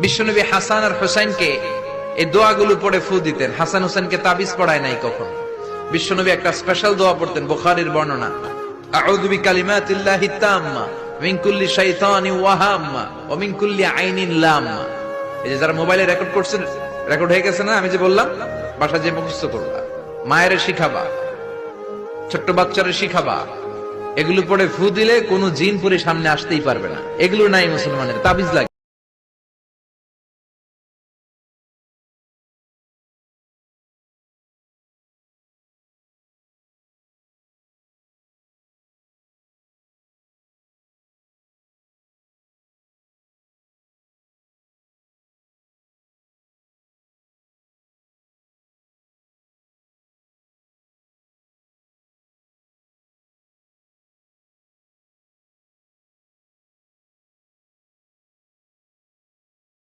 বিশ্বনবী হাসান আর হোসেনকে এই দোয়াগুলো পড়ে ফু দিতেন। হাসান হোসেনকে তাবিজ পড়ায় নাই কখনো। বিশ্বনবী একটা স্পেশাল দোয়া পড়তেন, বুখারীর বর্ণনা, আউযু বিকালিমাতিল্লাহি তাম্মা মিন কুল্লি শাইতানিন ওয়া হাম্মা ওয়া মিন কুল্লি আইনিন লাম্মা। এই যে যারা মোবাইলে রেকর্ড করছেন, রেকর্ড হয়ে গেছে না? আমি যে বললাম বাসা যে মুখস্থ করবা, মায়ের শিখাবা, ছোট্ট বাচ্চারে শিখাবা। এগুলো পড়ে ফু দিলে কোনো জিন পুরে সামনে আসতেই পারবে না। এগুলো নাই মুসলমানের, তাবিজ লাগে।